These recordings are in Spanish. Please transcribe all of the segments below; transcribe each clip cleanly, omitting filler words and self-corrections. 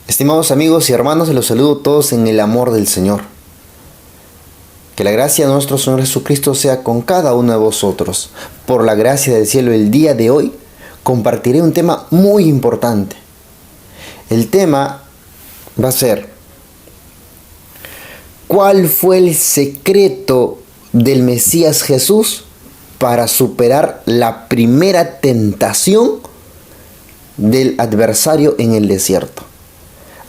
Estimados amigos y hermanos, los saludo todos en el amor del Señor. Que la gracia de nuestro Señor Jesucristo sea con cada uno de vosotros. Por la gracia del cielo, el día de hoy compartiré un tema muy importante. El tema va a ser: ¿cuál fue el secreto del Mesías Jesús para superar la primera tentación del adversario en el desierto?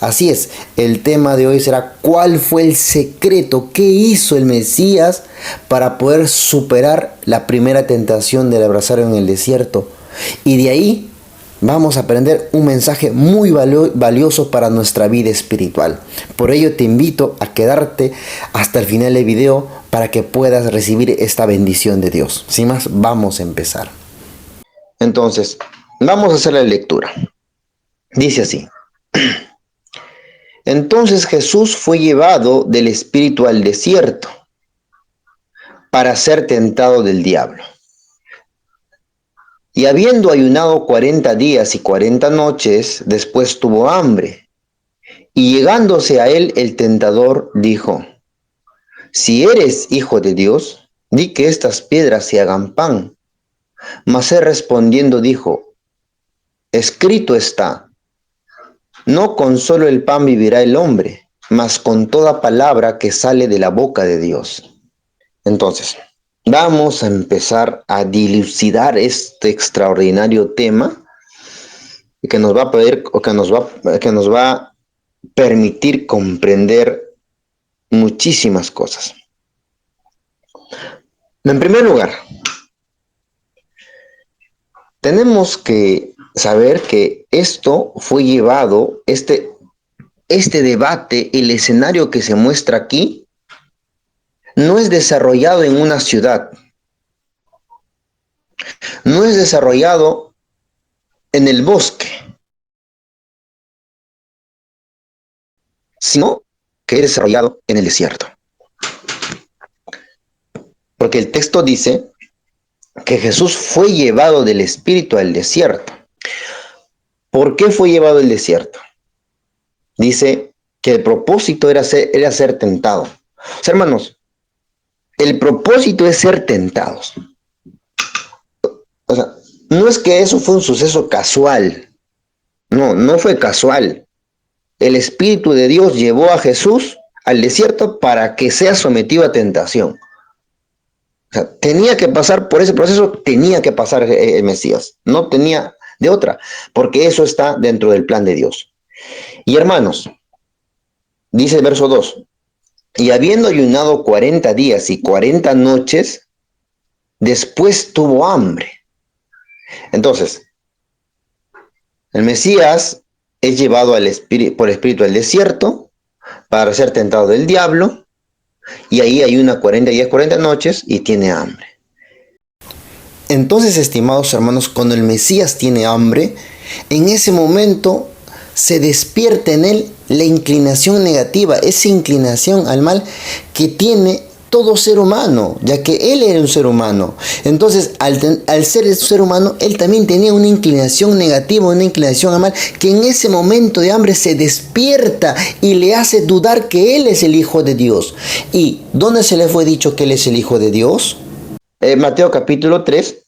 Así es, el tema de hoy será: ¿cuál fue el secreto? ¿Qué hizo el Mesías para poder superar la primera tentación del adversario en el desierto? Y de ahí vamos a aprender un mensaje muy valioso para nuestra vida espiritual. Por ello te invito a quedarte hasta el final del video para que puedas recibir esta bendición de Dios. Sin más, vamos a empezar. Entonces, vamos a hacer la lectura. Dice así: Entonces Jesús fue llevado del Espíritu al desierto para ser tentado del diablo. Y habiendo ayunado 40 días y 40 noches, después tuvo hambre. Y llegándose a él el tentador dijo: Si eres hijo de Dios, di que estas piedras se hagan pan. Mas él respondiendo dijo: Escrito está, no con solo el pan vivirá el hombre, mas con toda palabra que sale de la boca de Dios. Entonces, vamos a empezar a dilucidar este extraordinario tema que nos va a poder, o que nos va a permitir comprender muchísimas cosas. En primer lugar, tenemos que saber que esto fue llevado, este debate, el escenario que se muestra aquí, no es desarrollado en una ciudad, no es desarrollado en el bosque, sino que es desarrollado en el desierto. Porque el texto dice que Jesús fue llevado del Espíritu al desierto. ¿Por qué fue llevado al desierto? Dice que el propósito era ser tentado. O sea, hermanos, el propósito es ser tentados. O sea, no es que eso fue un suceso casual. No, no fue casual. El Espíritu de Dios llevó a Jesús al desierto para que sea sometido a tentación. O sea, tenía que pasar por ese proceso, tenía que pasar el Mesías. No tenía de otra, porque eso está dentro del plan de Dios. Y hermanos, dice el verso 2, y habiendo ayunado 40 días y 40 noches, después tuvo hambre. Entonces, el Mesías es llevado por el Espíritu al desierto para ser tentado del diablo, y ahí ayuna 40 días, 40 noches y tiene hambre. Entonces, estimados hermanos, cuando el Mesías tiene hambre, en ese momento se despierta en él la inclinación negativa, esa inclinación al mal que tiene todo ser humano, ya que él era un ser humano. Entonces, al ser un ser humano, él también tenía una inclinación negativa, una inclinación al mal, que en ese momento de hambre se despierta y le hace dudar que él es el Hijo de Dios. ¿Y dónde se le fue dicho que él es el Hijo de Dios? Mateo capítulo 3,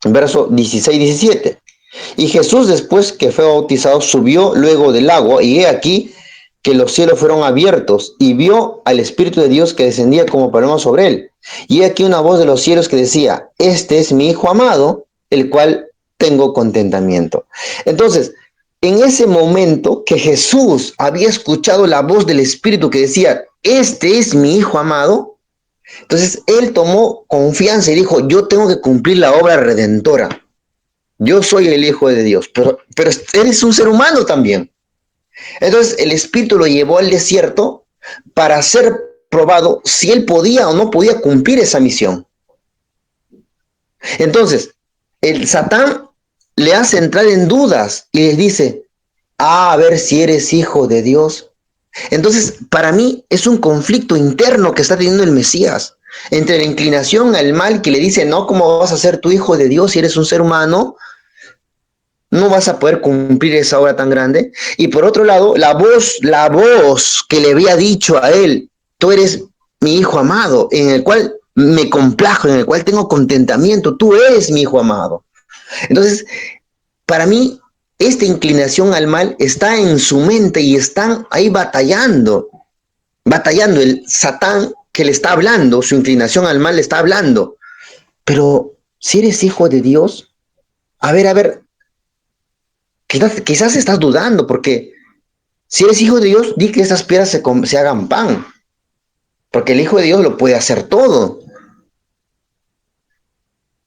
verso 16-17. Y Jesús, después que fue bautizado, subió luego del agua, y he aquí que los cielos fueron abiertos, y vio al Espíritu de Dios que descendía como paloma sobre él. Y he aquí una voz de los cielos que decía: Este es mi Hijo amado, el cual tengo contentamiento. Entonces, en ese momento que Jesús había escuchado la voz del Espíritu que decía: Este es mi Hijo amado, entonces él tomó confianza y dijo: yo tengo que cumplir la obra redentora. Yo soy el Hijo de Dios, pero eres un ser humano también. Entonces el Espíritu lo llevó al desierto para ser probado si él podía o no podía cumplir esa misión. Entonces, el Satán le hace entrar en dudas y les dice: a ver si eres hijo de Dios. Entonces, para mí es un conflicto interno que está teniendo el Mesías entre la inclinación al mal que le dice: no, ¿cómo vas a ser tu hijo de Dios si eres un ser humano? no vas a poder cumplir esa obra tan grande. Y por otro lado, la voz que le había dicho a él, tú eres mi hijo amado, en el cual me complajo, en el cual tengo contentamiento, tú eres mi hijo amado. Entonces, para mí, esta inclinación al mal está en su mente y están ahí batallando el Satán que le está hablando, su inclinación al mal le está hablando. Pero si eres hijo de Dios, a ver, quizás estás dudando, porque si eres hijo de Dios, di que esas piedras se hagan pan, porque el hijo de Dios lo puede hacer todo.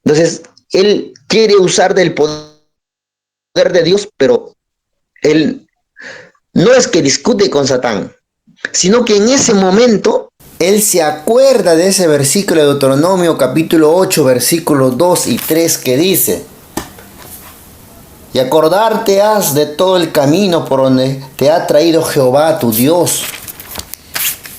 Entonces, él quiere usar del poder de Dios, pero él no es que discute con Satán, sino que en ese momento él se acuerda de ese versículo de Deuteronomio capítulo 8, versículos 2 y 3 que dice: y acordarte has de todo el camino por donde te ha traído Jehová tu Dios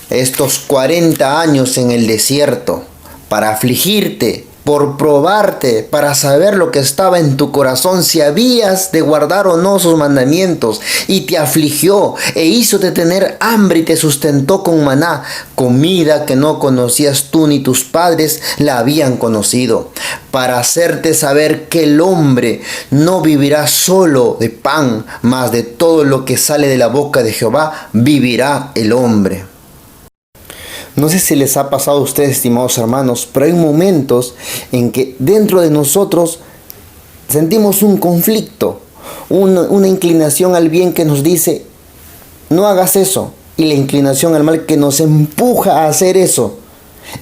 estos 40 años en el desierto, para afligirte, por probarte, para saber lo que estaba en tu corazón, si habías de guardar o no sus mandamientos, y te afligió, e hízote tener hambre y te sustentó con maná, comida que no conocías tú ni tus padres la habían conocido, para hacerte saber que el hombre no vivirá solo de pan, mas de todo lo que sale de la boca de Jehová vivirá el hombre. No sé si les ha pasado a ustedes, estimados hermanos, pero hay momentos en que dentro de nosotros sentimos un conflicto, una inclinación al bien que nos dice, no hagas eso, y la inclinación al mal que nos empuja a hacer eso.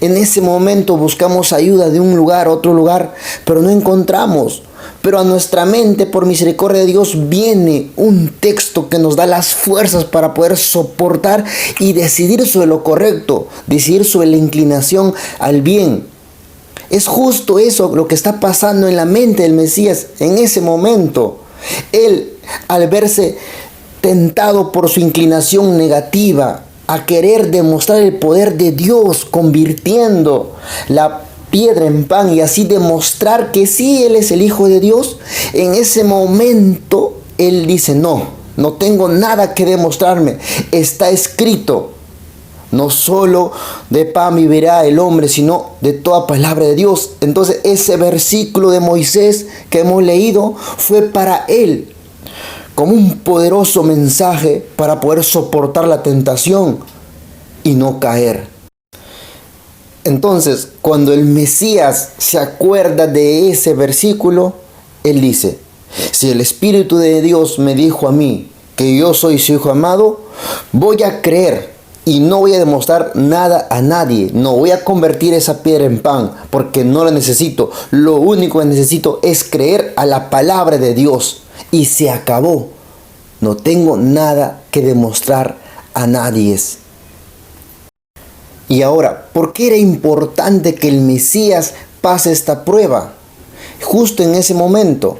En ese momento buscamos ayuda de un lugar a otro lugar, pero no encontramos. Pero a nuestra mente, por misericordia de Dios, viene un texto que nos da las fuerzas para poder soportar y decidir sobre lo correcto, decidir sobre la inclinación al bien. Es justo eso lo que está pasando en la mente del Mesías en ese momento. Él, al verse tentado por su inclinación negativa, a querer demostrar el poder de Dios, convirtiendo la piedra en pan y así demostrar que sí, Él es el Hijo de Dios, en ese momento Él dice, no tengo nada que demostrarme, está escrito, no solo de pan vivirá el hombre, sino de toda palabra de Dios. Entonces ese versículo de Moisés que hemos leído fue para Él como un poderoso mensaje para poder soportar la tentación y no caer. Entonces, cuando el Mesías se acuerda de ese versículo, él dice, si el Espíritu de Dios me dijo a mí que yo soy su Hijo amado, voy a creer y no voy a demostrar nada a nadie. No voy a convertir esa piedra en pan porque no la necesito. Lo único que necesito es creer a la palabra de Dios. Y se acabó. No tengo nada que demostrar a nadie. Y ahora, ¿por qué era importante que el Mesías pase esta prueba? Justo en ese momento.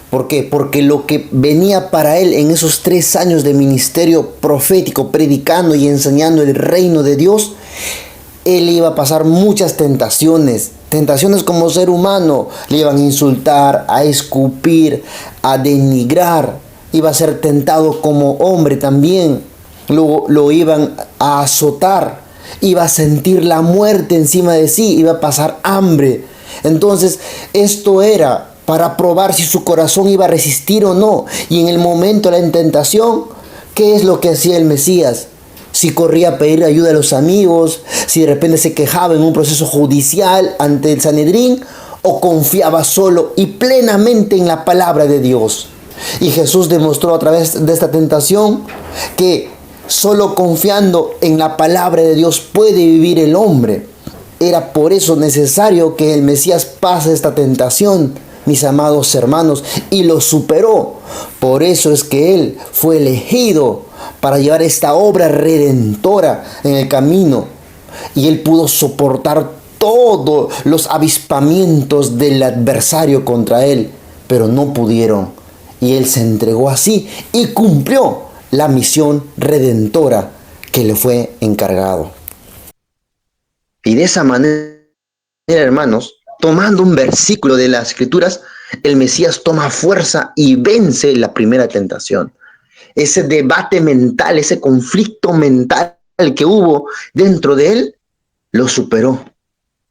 ¿Por qué? Porque lo que venía para él en esos 3 años de ministerio profético, predicando y enseñando el reino de Dios, él iba a pasar muchas tentaciones. Tentaciones como ser humano. Le iban a insultar, a escupir, a denigrar. Iba a ser tentado como hombre también. Luego lo iban a azotar. Iba a sentir la muerte encima de sí. Iba a pasar hambre. Entonces esto era para probar si su corazón iba a resistir o no. Y en el momento de la tentación, ¿qué es lo que hacía el Mesías? Si corría a pedir ayuda a los amigos, si de repente se quejaba en un proceso judicial ante el Sanedrín, o confiaba solo y plenamente en la palabra de Dios. Y Jesús demostró a través de esta tentación que solo confiando en la palabra de Dios puede vivir el hombre. Era por eso necesario que el Mesías pase esta tentación, mis amados hermanos, y lo superó. Por eso es que Él fue elegido para llevar esta obra redentora en el camino. Y Él pudo soportar todos los avispamientos del adversario contra Él, pero no pudieron. Y Él se entregó así y cumplió la misión redentora que le fue encargado. Y de esa manera, hermanos, tomando un versículo de las Escrituras, el Mesías toma fuerza y vence la primera tentación. Ese debate mental, ese conflicto mental que hubo dentro de él, lo superó,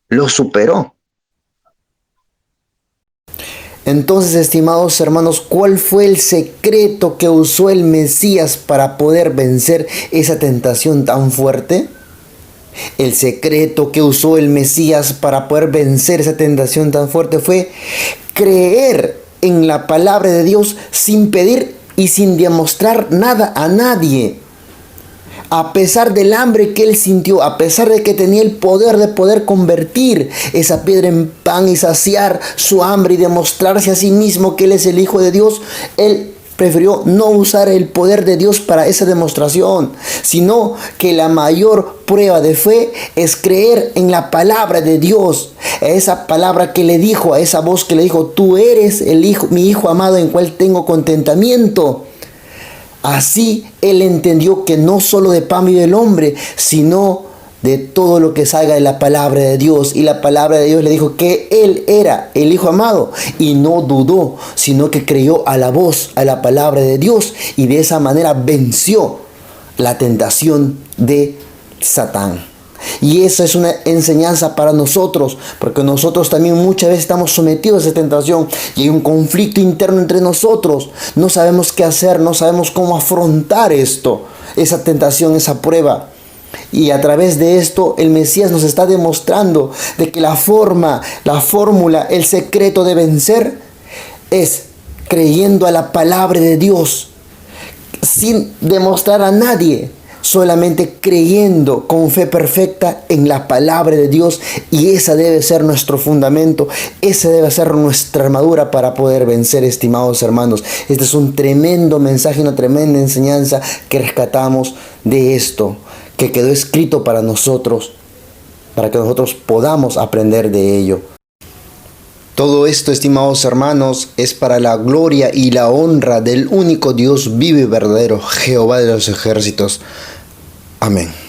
lo superó. Entonces, estimados hermanos, ¿cuál fue el secreto que usó el Mesías para poder vencer esa tentación tan fuerte? El secreto que usó el Mesías para poder vencer esa tentación tan fuerte fue creer en la palabra de Dios sin pedir y sin demostrar nada a nadie. A pesar del hambre que él sintió, a pesar de que tenía el poder de poder convertir esa piedra en pan y saciar su hambre y demostrarse a sí mismo que él es el Hijo de Dios, él prefirió no usar el poder de Dios para esa demostración, sino que la mayor prueba de fe es creer en la palabra de Dios. Esa palabra que le dijo, a esa voz que le dijo, tú eres el hijo, mi Hijo amado en cual tengo contentamiento. Así él entendió que no solo de pan vive el hombre, sino de todo lo que salga de la palabra de Dios. Y la palabra de Dios le dijo que él era el Hijo amado. Y no dudó, sino que creyó a la voz, a la palabra de Dios. Y de esa manera venció la tentación de Satán. Y eso es una enseñanza para nosotros, porque nosotros también muchas veces estamos sometidos a esa tentación y hay un conflicto interno entre nosotros. No sabemos qué hacer, no sabemos cómo afrontar esto, esa tentación, esa prueba. Y a través de esto el Mesías nos está demostrando de que la fórmula, el secreto de vencer es creyendo a la palabra de Dios sin demostrar a nadie, solamente creyendo con fe perfecta en la palabra de Dios. Y esa debe ser nuestro fundamento, esa debe ser nuestra armadura para poder vencer, estimados hermanos. Este es un tremendo mensaje, una tremenda enseñanza que rescatamos de esto, que quedó escrito para nosotros, para que nosotros podamos aprender de ello. Todo esto, estimados hermanos, es para la gloria y la honra del único Dios vivo y verdadero, Jehová de los ejércitos. Amén.